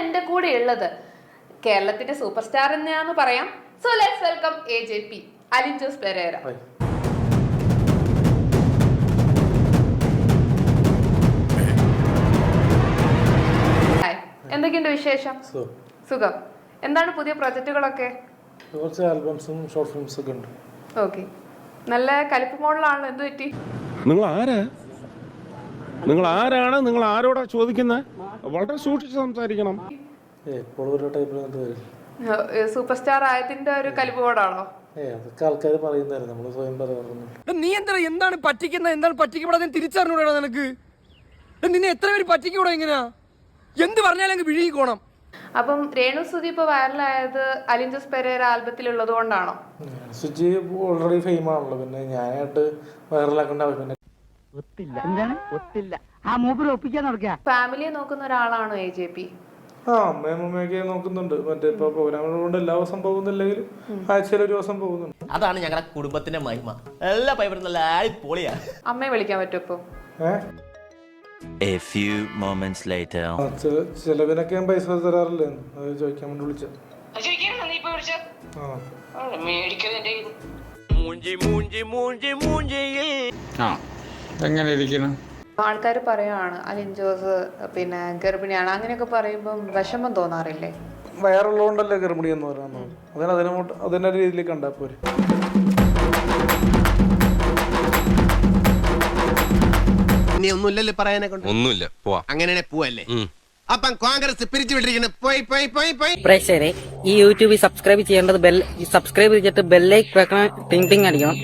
എൻ്റെ കൂടെ ഉള്ളത് കേരളത്തിന്റെ സൂപ്പർ സ്റ്റാർ തന്നെയാന്ന് പറയാം. So let's welcome AJP Alin Jose Pereira. എന്തൊക്കെയുണ്ട് വിശേഷം? സുഖം. എന്താണ് പുതിയ പ്രൊജക്റ്റുകളൊക്കെ? കുറച്ച് ആൽബംസും ഷോർട്ട് ഫിലിംസും ഒക്കെ ഉണ്ട്. ഓക്കെ, നല്ല കലിപ്പ് മോഡലാണ്. എന്ത് പറ്റി? നിങ്ങൾ ആരാണ്? നിങ്ങൾ ആരോടാ ചോദിക്കുന്നത്? വളരെ സൂക്ഷിച്ച് സംസാരിക്കണം. സൂപ്പർ സ്റ്റാർ ആയതിന്റെ ഒരു കലിപ്പ് മോഡാണോ? അതൊക്കെ ആൾക്കാർ പറയുന്നതായിരുന്നു, നമ്മൾ സ്വയം പറയാറുണ്ട്. നീ എന്താണ് പറ്റിക്കുന്നത്? എന്താണ് പറ്റിക്കപ്പെടാതെ തിരിച്ചറിഞ്ഞൂടാ നിനക്ക്? നിന്നെ എത്ര പേര് പറ്റിക്കൂടാ? എങ്ങനെയാ എന്ത് പറഞ്ഞാലും വിഴുങ്ങിക്കോണം. അപ്പം രേണു സുധി ഇപ്പൊ വൈറലായത് അലിൻ ജോസ് പെരേര ആൽബത്തിലുള്ളത് കൊണ്ടാണോ? സുജി ഓൾറെഡി ഫെയിം ആണല്ലോ, പിന്നെ ഞാനായിട്ട് വൈറലാക്കേണ്ട ആവശ്യം ഫാമിലിയെ നോക്കുന്ന ഒരാളാണോ AJP? അമ്മയും അമ്മയൊക്കെ നോക്കുന്നുണ്ട്. മറ്റേ ഇപ്പൊ പ്രോഗ്രാമുകൾ കൊണ്ട് എല്ലാ ദിവസം പോകുന്നില്ലെങ്കിലും ആഴ്ചയിൽ ഒരു ദിവസം പോകുന്നുണ്ട്. അതാണ് ഞങ്ങളുടെ കുടുംബത്തിന്റെ മഹിമ. എല്ലാ പൈപ്പറും നല്ല അടിപൊളിയാ. അമ്മയെ വിളിക്കാൻ പറ്റും ഇപ്പൊ? A few moments later. ചിലവിനൊക്കെ ഞാൻ പൈസ തരാറില്ലേ, അത് ചോദിക്കാൻ വേണ്ടി വിളിച്ചത്. ആൾക്കാർ പറയുകയാണ് അലിൻ ജോസ് പിന്നെ ഗർഭിണിയാണ്, അങ്ങനെയൊക്കെ പറയുമ്പം വിഷമം തോന്നാറില്ലേ? വയറുള്ളതുകൊണ്ടല്ലേ ഗർഭിണി എന്ന് പറയുന്നത്. അതിനെ രീതിയിൽ കണ്ടാ പോരെ. ഒന്നുമില്ലല്ലോ പറയാനൊക്കെ. ഒന്നുമില്ല, പോവാ. അങ്ങനെയാണെ പോവല്ലേ? അപ്പം കോൺഗ്രസ് പിരിച്ചുവിട്ടിരിക്കുന്നത് പോയി. പ്രേക്ഷകരെ, ഈ യൂട്യൂബിൽ സബ്സ്ക്രൈബ് ചെയ്യേണ്ടത് സബ്സ്ക്രൈബ് ചെയ്തിട്ട് ബെല്ലൈക്ക് വെക്കണം, ടിങ് ടിങ് അടിക്കണം.